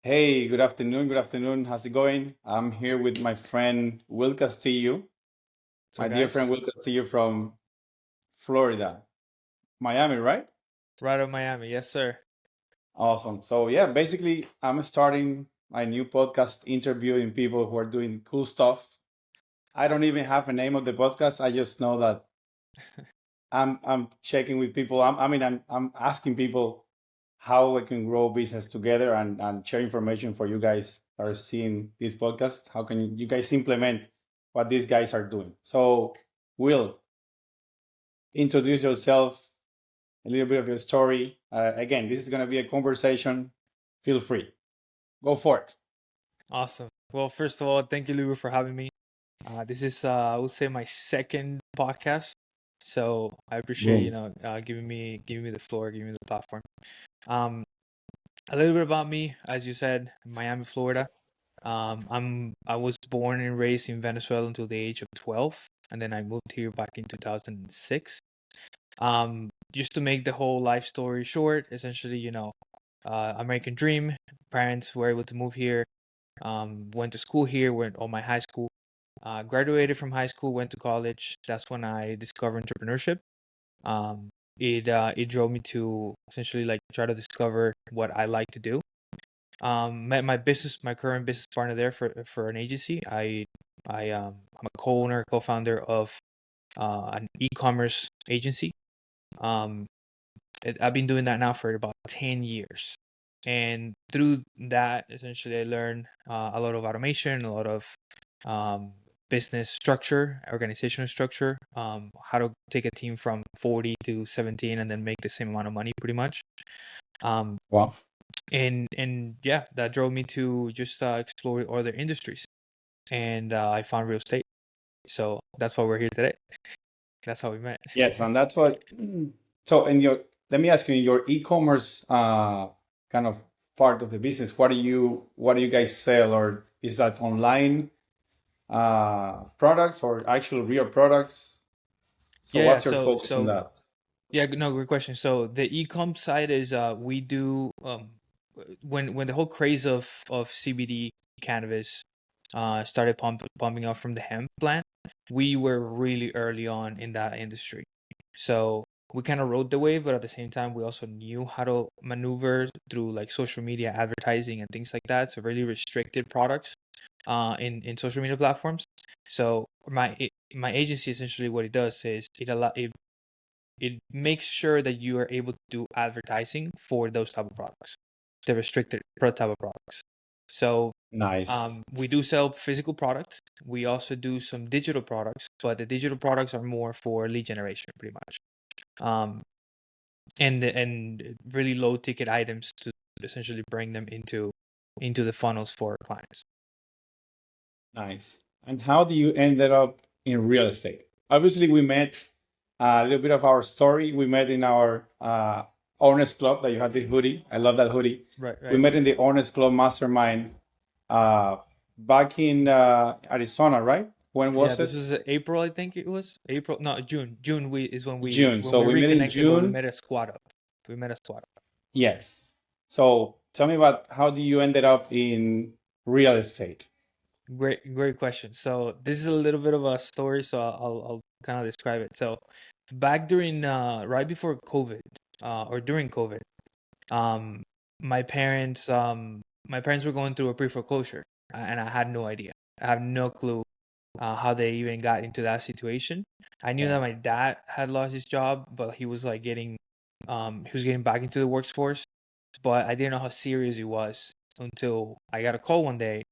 Hey, good afternoon. Good afternoon. How's it going? I'm here with my friend Will Castillo, So, my dear friend guys, Will Castillo from Florida, Miami, right? right out of Miami. Yes, sir. Awesome. So, yeah, basically, I'm starting my new podcast interviewing people who are doing cool stuff. I don't even have a name of the podcast. I just know that I'm checking with people. I'm asking people how we can grow business together and share information for you guys that are seeing this podcast. How can you guys implement what these guys are doing? So, Will, introduce yourself, a little bit of your story. Again, this is going to be a conversation. Feel free. Go for it. Awesome. Well, first of all, thank you, Liuver, for having me. This is, I would say, my second podcast, so I appreciate Boom. giving me the floor, giving me the platform. Um, a little bit about me, as you said, Miami, Florida. I was born and raised in Venezuela until the age of 12, and then I moved here back in 2006. Just to make the whole life story short, essentially, American dream. Parents were able to move here. Went to school here. Went all my high school. Graduated from high school. Went to college. That's when I discovered entrepreneurship. It drove me to essentially like try to discover what I like to do. Met my current business partner there for an agency. I'm a co-owner, co-founder of an e-commerce agency. Um, I've been doing that now for about 10 years. And through that, essentially, I learned a lot of automation, a lot of um, business structure, organizational structure, how to take a team from 40 to 17 and then make the same amount of money pretty much. Um, Wow. and yeah, that drove me to just explore other industries. And I found real estate. So that's why we're here today. That's how we met. Yes, and that's what. So, in your, let me ask you, in your e-commerce kind of part of the business, what do you guys sell, or is that online products or actual real products? So, Yeah, yeah. what's your So, focus on so that? Yeah, no, great question. So the e-com side is we do when the whole craze of CBD cannabis started pumping up from the hemp plant, we were really early on in that industry. So we kind of rode the wave, but at the same time, we also knew how to maneuver through like social media advertising and things like that. So really restricted products in social media platforms. So my agency essentially what it does is it makes sure that you are able to do advertising for those type of products, the restricted type of products. So Nice. we do sell physical products. We also do some digital products, but the digital products are more for lead generation, pretty much, um, and really low ticket items to essentially bring them into the funnels for clients. Nice. And how do you ended up in real estate? Obviously, we met a little bit of our story. We met in our Owners Club that you had the hoodie. I love that hoodie. Right, We right. met in the Owners Club Mastermind uh, back in Arizona, right? When Yeah, was this it? was April, I think it was April. No, June. June we is June. when So we we met in reconnected, but we June. met a squad up. We met a squad up. Yes. So tell me about how do you ended up in real estate? Great question. So this is a little bit of a story, so I'll kind of describe it. So back during right before COVID, or during COVID, um, my parents were going through a pre-foreclosure, and I had no idea. I have no clue how they even got into that situation. I knew that Wow. my dad had lost his job, but he was like he was getting back into the workforce, but I didn't know how serious it was until I got a call one day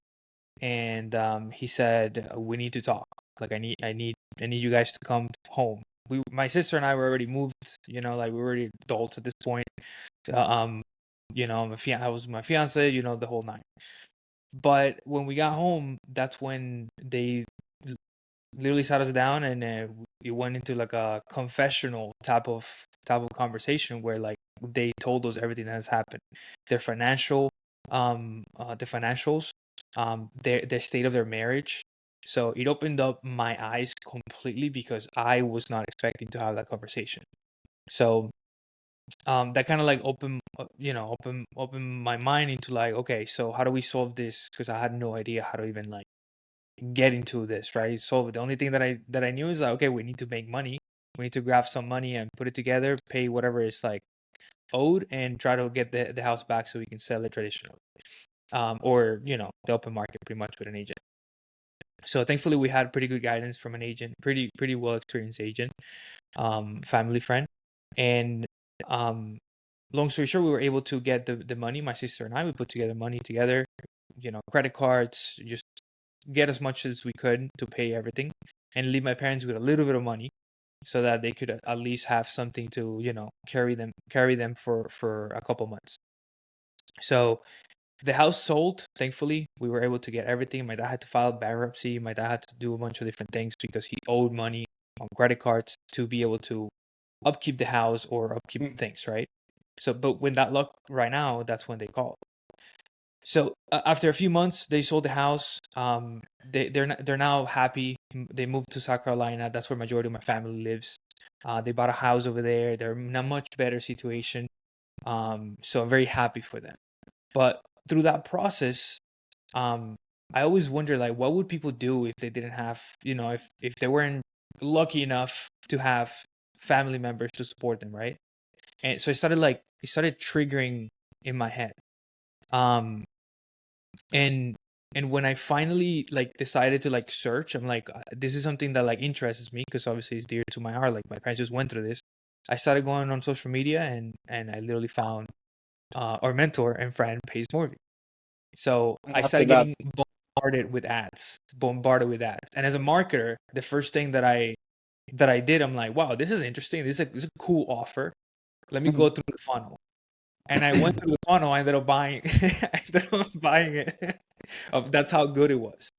and he said we need to talk. Like I need you guys to come home. My sister and I were already moved. Like we were already adults at this point. Uh, um, I was my fiance. The whole nine. But when we got home, that's when they literally sat us down and we went into like a confessional type of conversation where like they told us everything that has happened, their the financials, their state of their marriage. So it opened up my eyes completely because I was not expecting to have that conversation. So that kind of like open my mind into like, okay, so how do we solve this? Because I had no idea how to even like get into this, right? So the only thing that I knew is like, okay, we need to make money. We need to grab some money and put it together, pay whatever is like owed, and try to get the house back so we can sell it traditionally, or the open market, pretty much with an agent. So thankfully, we had pretty good guidance from an agent, pretty well experienced agent, family friend, and um, long story short, we were able to get the money. My sister and I, we put together money together, credit cards, just get as much as we could to pay everything, and leave my parents with a little bit of money so that they could at least have something to carry them for a couple months. So the house sold. Thankfully, we were able to get everything. My dad had to file bankruptcy. My dad had to do a bunch of different things because he owed money on credit cards to be able to upkeep the house or upkeep Mm. things, right? So, but when that luck right now, that's when they called. So after a few months, they sold the house. They're now happy. They moved to South Carolina. That's where majority of my family lives. They bought a house over there. They're in a much better situation. So I'm very happy for them. But through that process, um, I always wonder like what would people do if they didn't have, if they weren't lucky enough to have family members to support them, right? And so it started triggering in my head. Um, and and when I finally like decided to like search, I'm like, this is something that like interests me because obviously it's dear to my heart. Like my parents just went through this. I started going on social media and I literally found our mentor and friend Pace Morby. So And I after started that, getting bombarded with ads. And as a marketer, the first thing that I did, I'm like, wow, this is interesting. This is a cool offer. Let me go through the funnel. And I went through the funnel. I ended up buying. I ended up buying it. That's how good it was.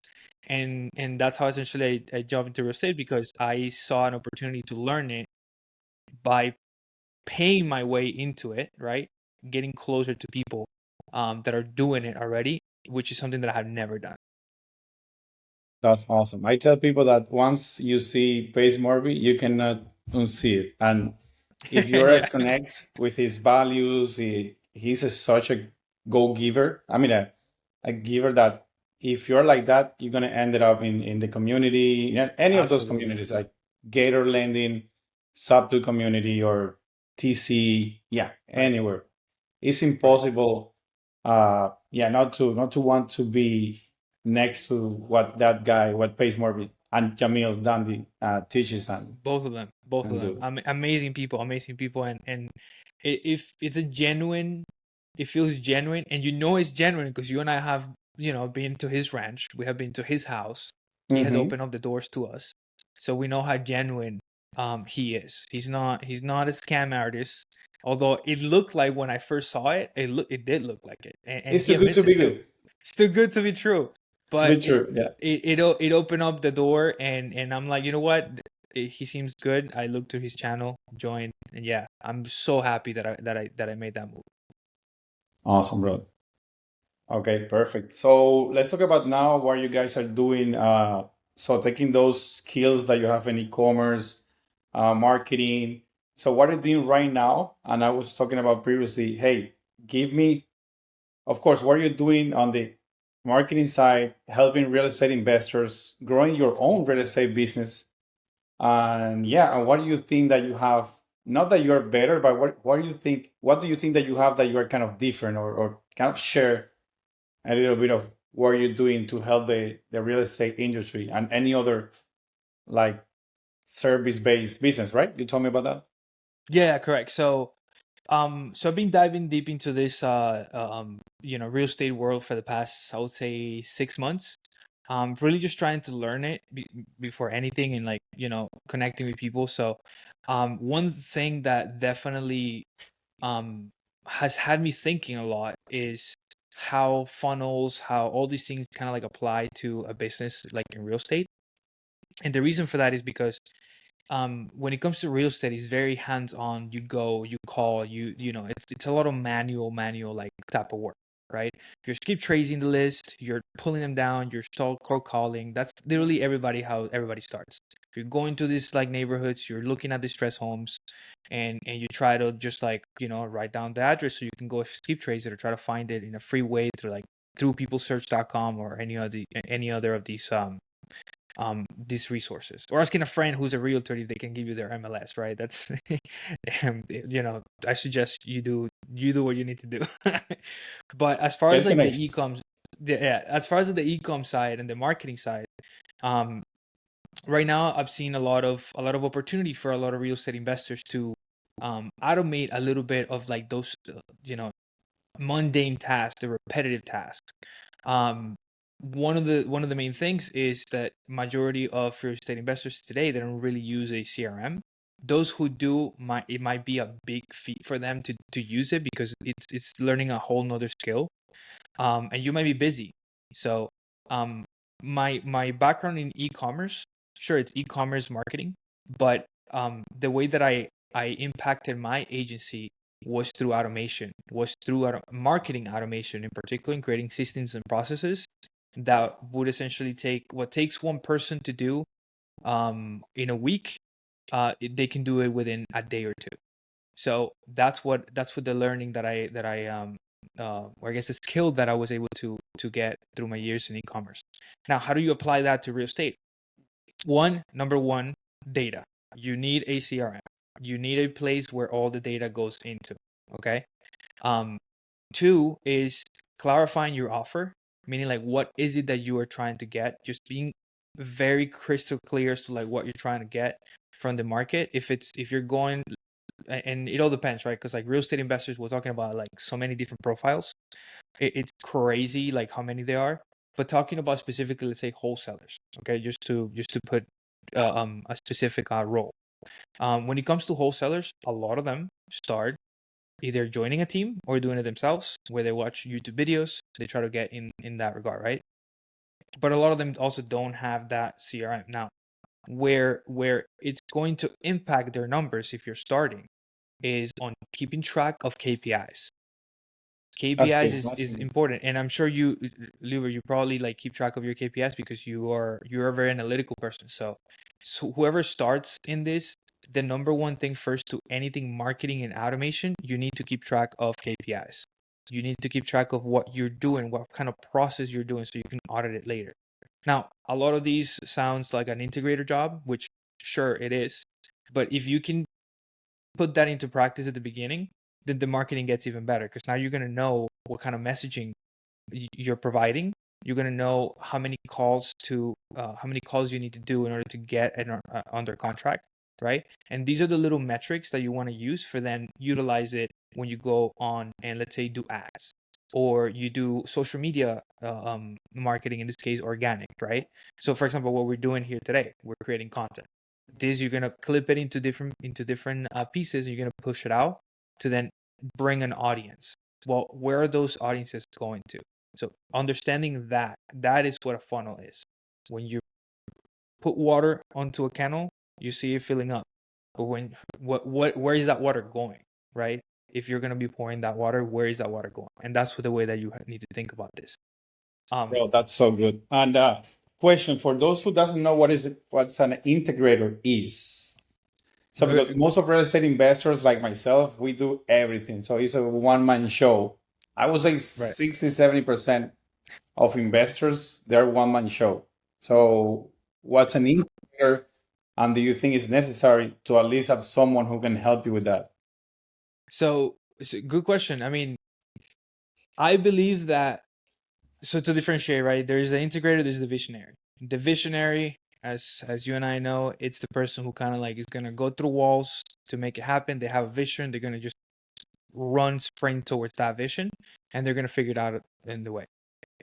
And that's how essentially I jumped into real estate because I saw an opportunity to learn it by paying my way into it, right? Getting closer to people that are doing it already, which is something that I have never done. that's awesome. I tell people that once you see Pace Morby, you cannot unsee it. And if you're a Yeah, connect with his values, he's such a go giver. I mean, a giver that if you're like that, you're gonna end it up in the community, any of those absolutely. communities like Gator Lending, Sub2 community, or TC, yeah, Right, anywhere. It's right. impossible, yeah, not to want to be next to what Pace Morby and Jamil Dandy teaches Both of and them. do. Amazing people, and if it's a genuine, it feels genuine, and it's genuine because you and I have been to his ranch, we have been to his house. He has Hmm. opened up the doors to us, so we know how genuine he is. He's not a scam artist. Although it looked like when I first saw it, it did look like it, and It's he too good admits to it be too. good. Still good to be true, To be but it true, yeah. it it opened up the door, and I'm like, you know what? He seems good. I looked to his channel, joined, and yeah, I'm so happy that I made that move. Awesome, bro. Okay, perfect. So let's talk about now what you guys are doing. So taking those skills that you have in e-commerce, marketing. So what are you doing right now? And I was talking about previously, hey, give me, of course, what are you doing on the marketing side, helping real estate investors, growing your own real estate business. And yeah, and what do you think that you have? Not that you're better, but what do you think that you have that you are kind of different, or kind of share a little bit of what you're doing to help the real estate industry and any other like service-based business, right? You told me about that. Yeah, correct. So I've been diving deep into this real estate world for the past, I would say, 6 months. Really just trying to learn it before anything, and like connecting with people. So one thing that definitely um has had me thinking a lot is how all these things kind of like apply to a business like in real estate. And the reason for that is because when it comes to real estate, it's very hands on. You go, you call, it's a lot of manual like type of work, right? You just keep tracing the list, you're pulling them down, you're still cold calling. That's literally how everybody starts. If you're going to these like neighborhoods, you're looking at distressed homes, and you try to just like, you know, write down the address so you can go skip trace it or try to find it in a free way through peoplesearch.com or any other of these resources, or asking a friend who's a realtor if they can give you their MLS, right? That's you know, I suggest you do what you need to do. But as far as Get like the connections. yeah, as far as the e-com side and the marketing side, um right now I've seen a lot of opportunity for a lot of real estate investors to automate a little bit of like those you know, mundane tasks, the repetitive tasks. Um, one of the main things is that majority of real estate investors today, they don't really use a CRM. Those who do, might be a big feat for them to use it, because it's learning a whole nother skill. And you might be busy. So um, my background in e-commerce, sure, it's e-commerce marketing, but the way that I impacted my agency was through automation, was through marketing automation in particular, in creating systems and processes that would essentially take what takes one person to do in a week. They can do it within a day or two. So that's what the learning or I guess the skill that I was able to get through my years in e-commerce. Now, how do you apply that to real estate? Number one, data. You need a CRM. You need a place where all the data goes into. Okay. Um, Two is clarifying your offer, meaning like what is it that you are trying to get? Just being very crystal clear as to like what you're trying to get from the market. If you're going, and it all depends, right? Because like real estate investors, we're talking about like so many different profiles. It's crazy like how many there are. But talking about specifically, let's say wholesalers, okay, just to put a specific role. When it comes to wholesalers, a lot of them start either joining a team or doing it themselves, where they watch YouTube videos. They try to get in that regard, right? But a lot of them also don't have that CRM. Now, where it's going to impact their numbers if you're starting is on keeping track of KPIs. That's KPIs big. is Massive. important, and I'm sure you, Liuver, you probably like keep track of your KPIs because you're a very analytical person. So whoever starts in this, the number one thing first to anything marketing and automation, you need to keep track of KPIs. You need to keep track of what you're doing, what kind of process you're doing, so you can audit it later. Now, a lot of these sounds like an integrator job, which sure it is, but if you can put that into practice at the beginning, then the marketing gets even better, because now you're going to know what kind of messaging you're providing. You're going to know how many calls you need to do in order to get under contract, right? And these are the little metrics that you want to use for then utilize it when you go on and let's say do ads, or you do social media marketing, in this case organic, right? So for example, what we're doing here today, we're creating content. This, you're gonna clip it into different pieces, and you're gonna push it out to then bring an audience. Well, where are those audiences going to? So understanding that is what a funnel is. When you put water onto a candle, you see it filling up. But where is that water going, right? If you're gonna be pouring that water, where is that water going? And that's the way that you need to think about this. Um, Bro, that's so good. And question for those who doesn't know what's an integrator is. So because good, most of real estate investors like myself, we do everything. So it's a one-man show. I would say right. 60-70% of investors, they're one-man show. So what's an integrator, and do you think it's necessary to at least have someone who can help you with that? So good question. I mean, I believe that, so to differentiate, right? There's the integrator, there's the visionary. The visionary, as you and I know, it's the person who kind of like is gonna go through walls to make it happen. They have a vision, they're gonna just sprint towards that vision, and they're gonna figure it out in the way.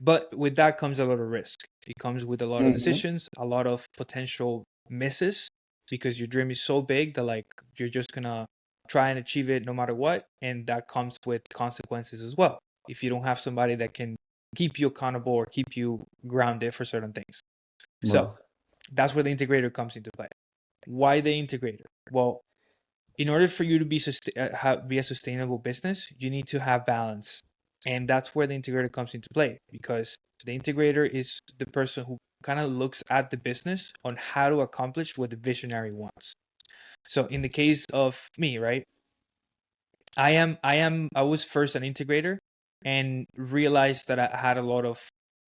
But with that comes a lot of risk. It comes with a lot of Mm-hmm. decisions, a lot of potential misses, because your dream is so big that like you're just gonna try and achieve it no matter what, and that comes with consequences as well. If you don't have somebody that can keep you accountable or keep you grounded for certain things. So Right. that's where the integrator comes into play. Why the integrator? Well, in order for you to be a sustainable business, you need to have balance. And that's where the integrator comes into play, because the integrator is the person who kind of looks at the business on how to accomplish what the visionary wants. So in the case of me, right? I was first an integrator and realized that I had a lot of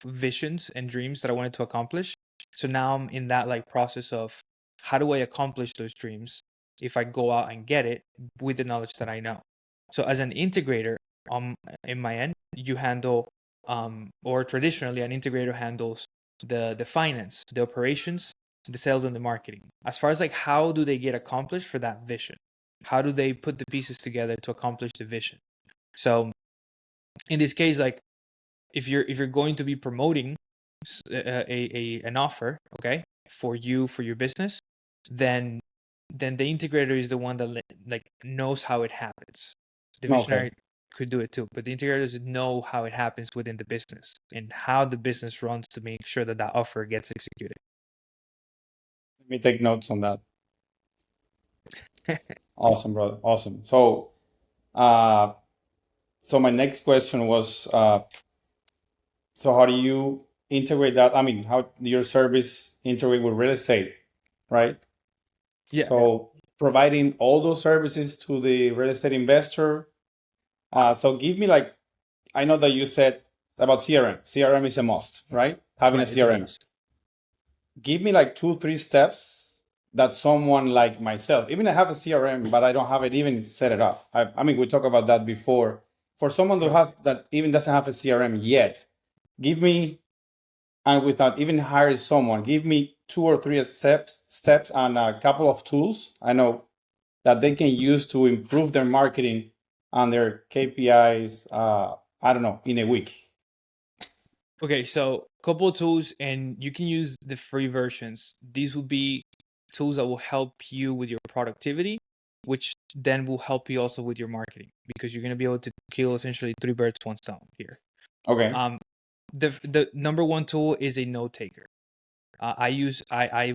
visions and dreams that I wanted to accomplish. So now I'm in that like process of how do I accomplish those dreams if I go out and get it with the knowledge that I know. So as an integrator, in my end, you handle or traditionally an integrator handles the finance, the operations, the sales and the marketing. As far as like how do they get accomplished for that vision? How do they put the pieces together to accomplish the vision? So in this case, like if you're going to be promoting an offer, okay, for your business, then the integrator is the one that like knows how it happens. The Okay. visionary could do it too, but the integrators know how it happens within the business and how the business runs to make sure that that offer gets executed. Let me take notes on that. Awesome, brother. Awesome. So, my next question was, so how do you integrate that? I mean, how do your service integrate with real estate, right? Yeah, So providing all those services to the real estate investor. So give me like, I know that you said about CRM. CRM is a must, right? Having a right. It's a CRM. must. Give me like 2, 3 steps that someone like myself, even I have a CRM, but I don't have it even set it up. I mean, we talked about that before. For someone who Right. has that even doesn't have a CRM yet, give me, and without even hiring someone, give me 2 or 3 steps and a couple of tools I know that they can use to improve their marketing and their KPIs. I don't know, in a week. Okay, so couple of tools, and you can use the free versions. These will be tools that will help you with your productivity, which then will help you also with your marketing, because you're gonna be able to kill essentially 3 birds, 1 stone here. Okay. Um, the number one tool is a note taker. I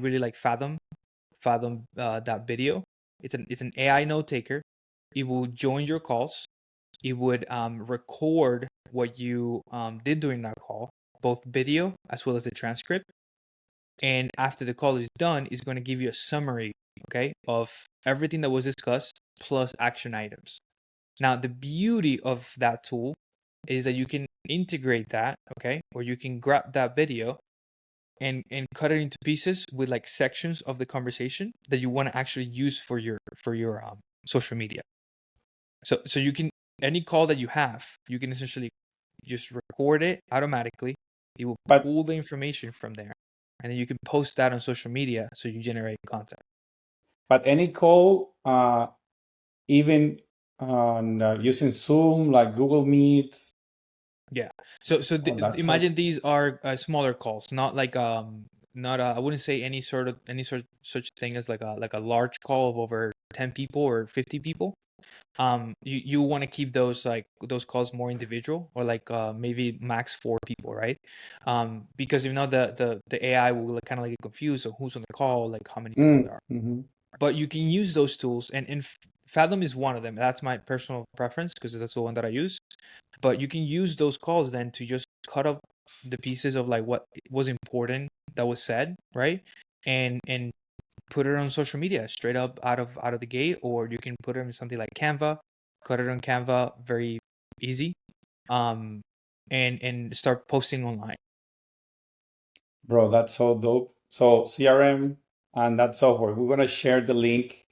really like Fathom that video. It's an AI note taker. It will join your calls. It would record what you did during that call, both video as well as the transcript. And after the call is done, it's going to give you a summary, okay, of everything that was discussed plus action items. Now, the beauty of that tool is that you can integrate that, okay, or you can grab that video and cut it into pieces with like sections of the conversation that you want to actually use for your social media. So you can, any call that you have, you can essentially just record it automatically. It will But pull the information from there, and then you can post that on social media so you generate content. any call, even on using Zoom, like Google Meet. Yeah. So Oh, that's so. imagine these are smaller calls, not like not I wouldn't say any sort of such thing as like a large call of over 10 people or 50 people. You want to keep those like those calls more individual, or like maybe max 4 people, right? Because if not, the AI will kind of like get confused on who's on the call, like how many people there are. Mm-hmm. But you can use those tools, and Fathom is one of them. That's my personal preference because that's the one that I use. But you can use those calls then to just cut up the pieces of like what was important that was said, right? And put it on social media straight up out of the gate, or you can put it in something like Canva, cut it on Canva, very easy, um, and start posting online. Bro, that's so dope. So CRM and that software, we're gonna share the link.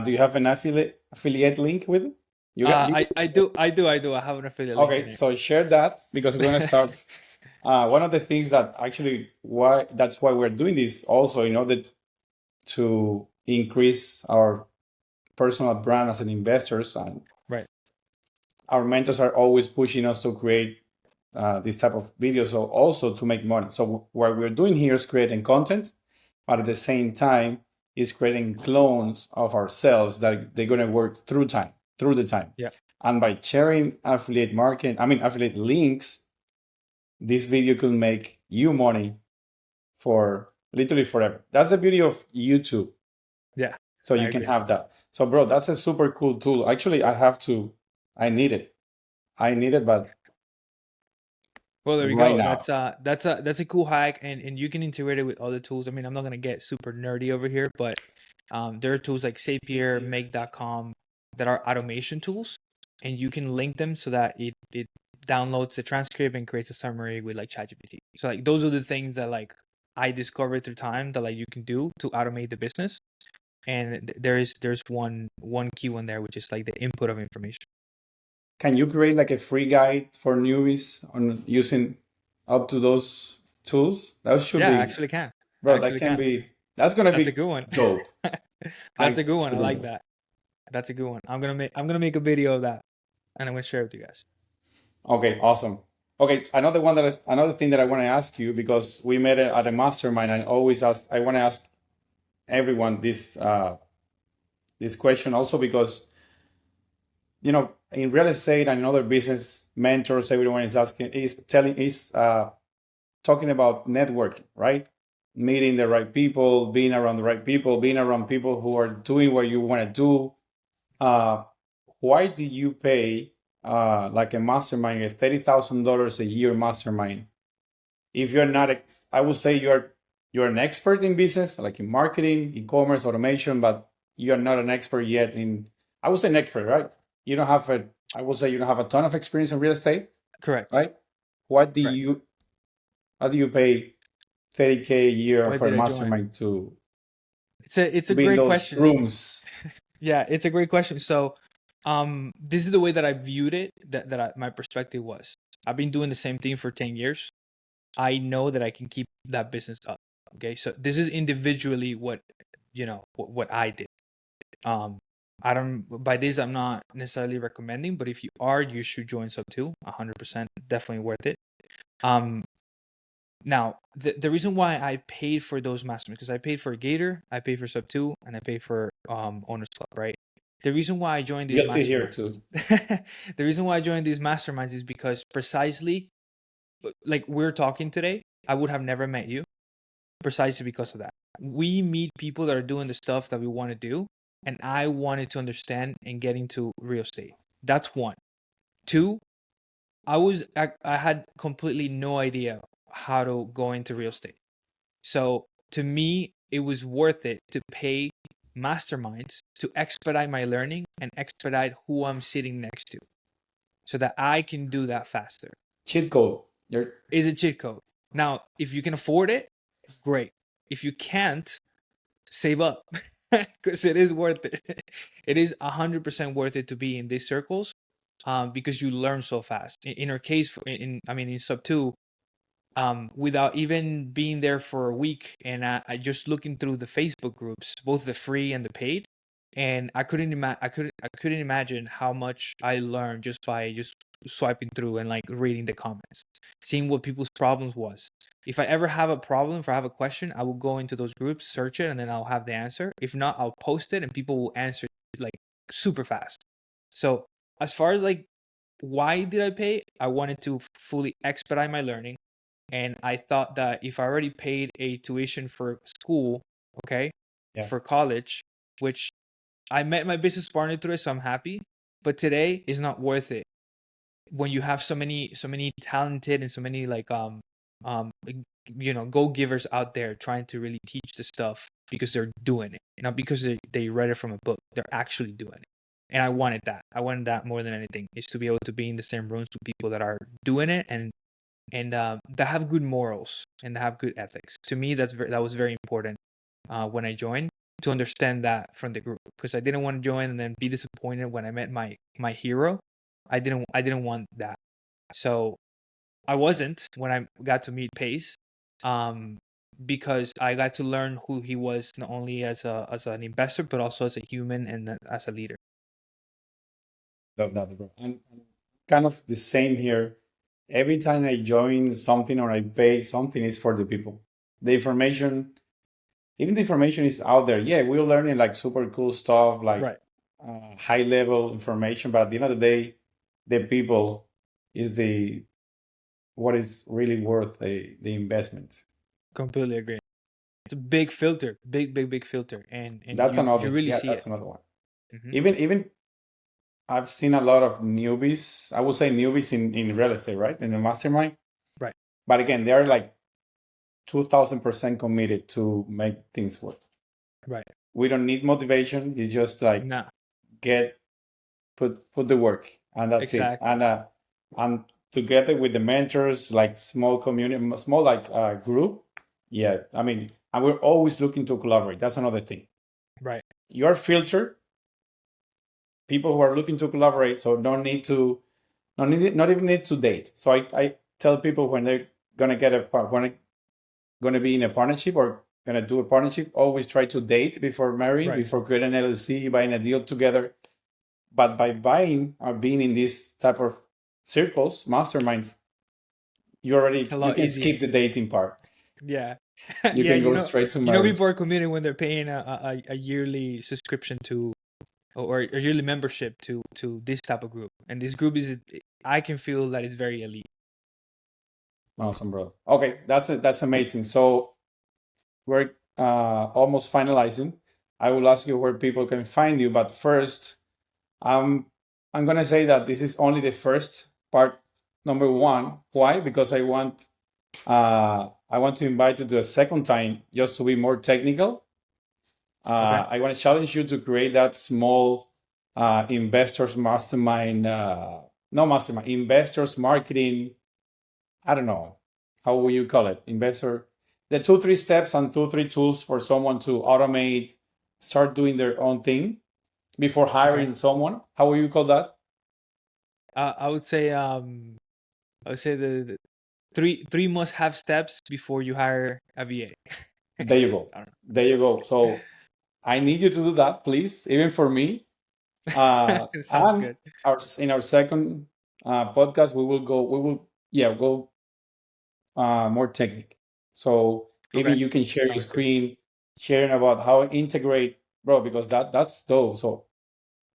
Do you have an affiliate link with it? You got you. I have an affiliate link in Okay, it. so share that because we're gonna start. One of the things that actually why that's why we're doing this also in order to increase our personal brand as an investors, and Right. our mentors are always pushing us to create this type of videos, so also to make money. So what we're doing here is creating content, but at the same time is creating clones of ourselves that they're going to work through the time. Yeah. And by sharing affiliate links, this video could make you money for literally forever. That's the beauty of YouTube. Yeah. So I you can agree. have that. So bro, that's a super cool tool. Actually, I need it. But Well, there you right go. now. That's a cool hack, and you can integrate it with other tools. I mean, I'm not gonna get super nerdy over here, but there are tools like Zapier, Make.com that are automation tools, and you can link them so that it downloads the transcript and creates a summary with like ChatGPT. So like those are the things that like I discovered through time that like you can do to automate the business. And there's one key one there, which is like the input of information. Can you create like a free guide for newbies on using up to those tools? That should Yeah, I be, actually can. I bro. That actually can can. be. That's gonna That's a be good one. dope. That's a good one. I Super like dope. that. That's a good one. I'm gonna make a video of that, and I'm gonna share it with you guys. Okay, awesome. Okay, another thing that I want to ask you, because we met at a mastermind. I want to ask everyone this question also, because in real estate and other business mentors, everyone is asking is talking about networking, right? Meeting the right people, being around the right people, being around people who are doing what you want to do. Uh, why do you pay like a mastermind, a $30,000 a year mastermind, if you're not? I would say you're an expert in business, like in marketing, e-commerce, automation, but you're not an expert yet in. I would say an expert, right? You don't have a. I would say you don't have a ton of experience in real estate, Correct. right? What do Correct. you? How do you pay 30K a year Why for a did I join? mastermind to It's a be in great those question. rooms? Yeah, it's a great question. So, this is the way that I viewed it. My perspective was, I've been doing the same thing for 10 years. I know that I can keep that business up. Okay, so this is individually what I did. Um, I don't. By this, I'm not necessarily recommending, but if you are, you should join Sub 2. 100%, definitely worth it. Um, Now, the reason why I paid for those masterminds, because I paid for Gator, I paid for Sub 2, and I paid for Owners Club, right? The reason why I joined these Guilty here masterminds, too. the reason why I joined these masterminds is because precisely like we're talking today, I would have never met you precisely because of that. We meet people that are doing the stuff that we want to do, and I wanted to understand and get into real estate. That's one. Two, I had completely no idea how to go into real estate. So to me, it was worth it to pay masterminds to expedite my learning and expedite who I'm sitting next to so that I can do that faster. Cheat code. You're Is a cheat code. Now, if you can afford it, great. If you can't, save up because it is worth it. It is 100% worth it to be in these circles because you learn so fast. In our case, in Sub 2, without even being there for a week, and I just looking through the Facebook groups, both the free and the paid, and I couldn't imagine how much I learned just by just swiping through and like reading the comments, seeing what people's problems was. If I ever have a problem, if I have a question, I will go into those groups, search it, and then I'll have the answer. If not, I'll post it and people will answer like super fast. So as far as like why did I pay? I wanted to fully expedite my learning. And I thought that if I already paid a tuition for school, okay, yeah. for college, which I met my business partner through it, so I'm happy. But today is not worth it when you have so many talented and so many like go givers out there trying to really teach the stuff because they're doing it, not because they read it from a book. They're actually doing it. And I wanted that. I wanted that more than anything, is to be able to be in the same rooms with people that are doing it and that have good morals and that have good ethics. To me, that was very important when I joined, to understand that from the group, because I didn't want to join and then be disappointed when I met my hero. I didn't want that. So I wasn't when I got to meet Pace, um, because I got to learn who he was, not only as an investor but also as a human and as a leader. Love that, bro. And kind of the same here. Every time I join something or I pay something, is for the people. The information, even the information is out there. Yeah, we're learning like super cool stuff, like Right. high level information. But at the end of the day, the people is the what is really worth the investment. Completely agree. It's a big filter, big filter, and That's you another. really Yeah, see it. that's another one. Hmm. Even I've seen a lot of newbies. I would say newbies in real estate, right? In the mastermind. But again, they're like 2000% committed to make things work. Right. We don't need motivation. It's just like Nah. put the work, and that's it. Exactly. And together with the mentors, like small community, small like group. Yeah, I mean, and we're always looking to collaborate. That's another thing. Right. Your filter, people who are looking to collaborate, so not even need to date. So I tell people when they're gonna gonna be in a partnership or gonna do a partnership, always try to date before marrying, Right. before creating an LLC, buying a deal together. But by buying or being in this type of circles, masterminds, It's a you lot can easier. skip the dating part. Yeah. You Yeah, can go straight to you know, marriage. people are committing when they're paying a yearly subscription to or a yearly membership to this type of group. And this group is, I can feel that it's very elite. Awesome, bro. Okay, that's amazing. So we're almost finalizing. I will ask you where people can find you, but first, I'm gonna say that this is only the first part, number one. Why? Because I want to invite you to a second time just to be more technical. Okay. I want to challenge you to create that small investors mastermind, no mastermind, investors marketing. I don't know how will you call it, investor. The 2-3 steps and 2-3 tools for someone to automate, start doing their own thing before hiring someone. How will you call that? I would say the three must have steps before you hire a VA. There you go. I don't There you go. So I need you to do that, please, even for me. know. Sounds And good. in our second podcast, go more technique. So even Okay. you can share your Sounds good. screen, sharing about how to integrate, bro, because that's dope. So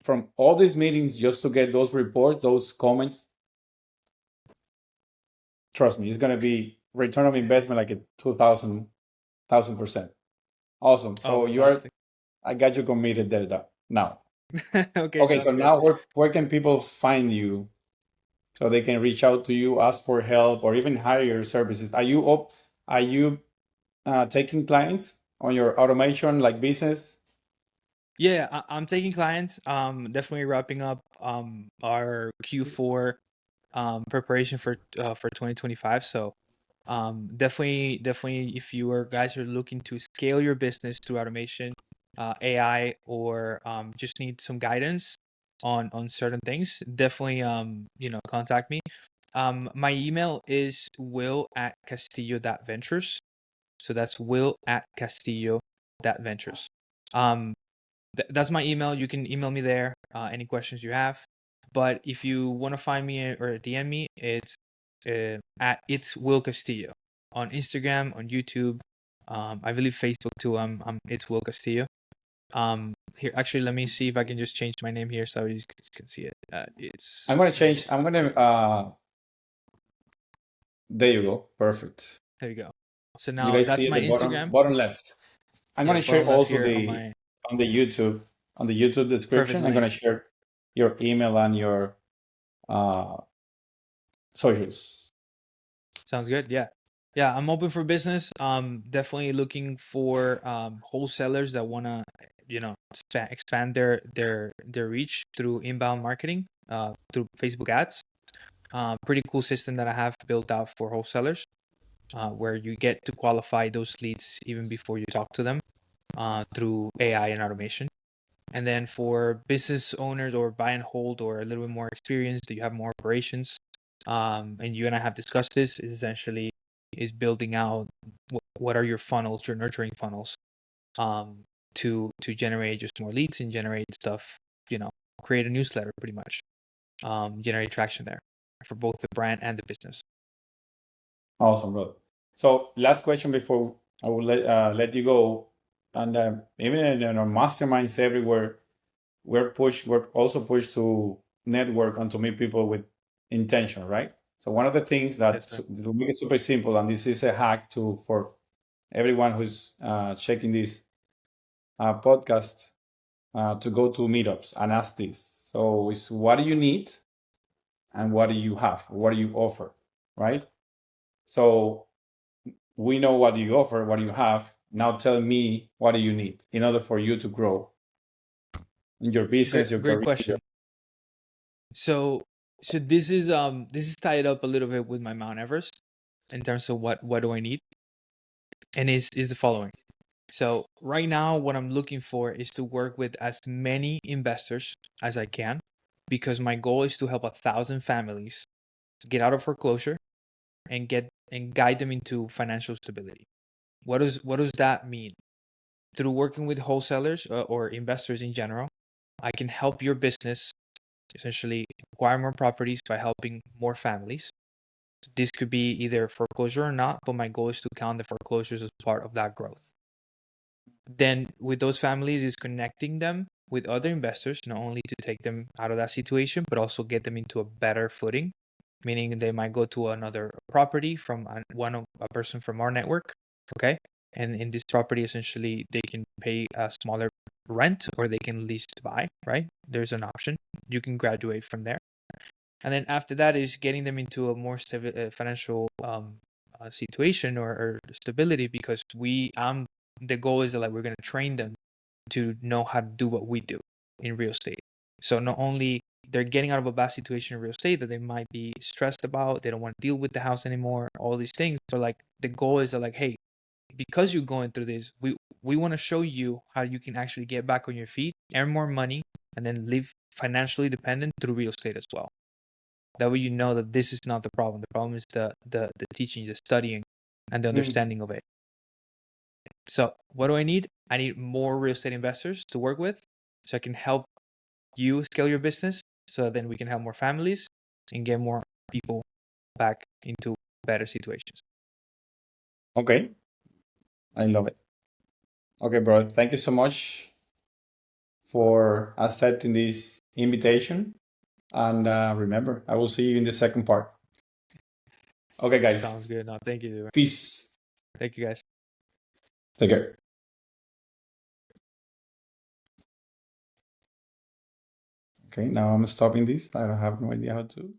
from all these meetings, just to get those reports, those comments, trust me, it's gonna be return of investment like a 1,000%. Awesome. Oh, So fantastic. I got you committed there now. Okay, Okay, so sounds good. now where can people find you so they can reach out to you, ask for help, or even hire your services? Are you taking clients on your automation like business? Yeah, I'm taking clients. Definitely wrapping up our Q4 preparation for 2025. So definitely if you guys are looking to scale your business through automation, AI, or just need some guidance on certain things, definitely contact me. My email is will@castillo.ventures. So that's will@castillo.ventures. Um, that's my email. You can email me there. Any questions you have. But if you want to find me or DM me, it's at it's Will Castillo on Instagram, on YouTube. I believe Facebook too. It's Will Castillo. Here, actually, let me see if I can just change my name here so you can see it. It's I'm gonna there you go. Perfect. There you go. So You now guys that's see at my the Instagram. bottom left. I'm Yeah, gonna share bottom left also here on the my on the YouTube on the YouTube perfect description. I'm link. gonna share your email and your uh, socials. Sounds good. Yeah. Yeah, I'm open for business. Definitely looking for wholesalers that want to, expand their reach through inbound marketing, through Facebook ads. Pretty cool system that I have built out for wholesalers, where you get to qualify those leads even before you talk to them, through AI and automation. And then for business owners or buy and hold or a little bit more experience, do you have more operations? And you and I have discussed this, is essentially is building out what are your funnels, your nurturing funnels, um, to generate just more leads and generate stuff, create a newsletter pretty much, generate traction there for both the brand and the business. Awesome, bro. So last question before I will let you go. And even in our masterminds everywhere, we're also pushed to network and to meet people with intention, right? So one of the things Yes, that sir. to make it super simple, and this is a hack for everyone who's checking this podcast, to go to meetups and ask this. So it's what do you need and what do you have? What do you offer, right? So we know what you offer, what you have. Now tell me, what do you need in order for you to grow in your business, your Great career? question. So this is tied up a little bit with my Mount Everest in terms of what do I need, and is the following. So right now, what I'm looking for is to work with as many investors as I can, because my goal is to help 1,000 families get out of foreclosure and guide them into financial stability. What does that mean? Through working with wholesalers or investors in general, I can help your business essentially acquire more properties by helping more families. This could be either foreclosure or not, but my goal is to count the foreclosures as part of that growth. Then with those families is connecting them with other investors, not only to take them out of that situation, but also get them into a better footing, meaning they might go to another property from a person from our network, okay? And in this property, essentially, they can pay a smaller rent or they can lease to buy, right? There's an option. You can graduate from there. And then after that is getting them into a more financial situation or stability, because the goal is that like we're going to train them to know how to do what we do in real estate. So not only they're getting out of a bad situation in real estate that they might be stressed about, they don't want to deal with the house anymore, all these things, but like the goal is that like, hey, because you're going through this, we want to show you how you can actually get back on your feet, earn more money, and then live financially dependent through real estate as well. That way you know that this is not the problem. The problem is the teaching, the studying, and the understanding of it. So what do I need? I need more real estate investors to work with so I can help you scale your business, so then we can help more families and get more people back into better situations. Okay, I love it. Okay, bro, thank you so much for accepting this invitation. And remember, I will see you in the second part. Okay, Sounds guys. good. No, thank you. Peace. Thank you, guys. Take care. Okay, now I'm stopping this. I have no idea how to.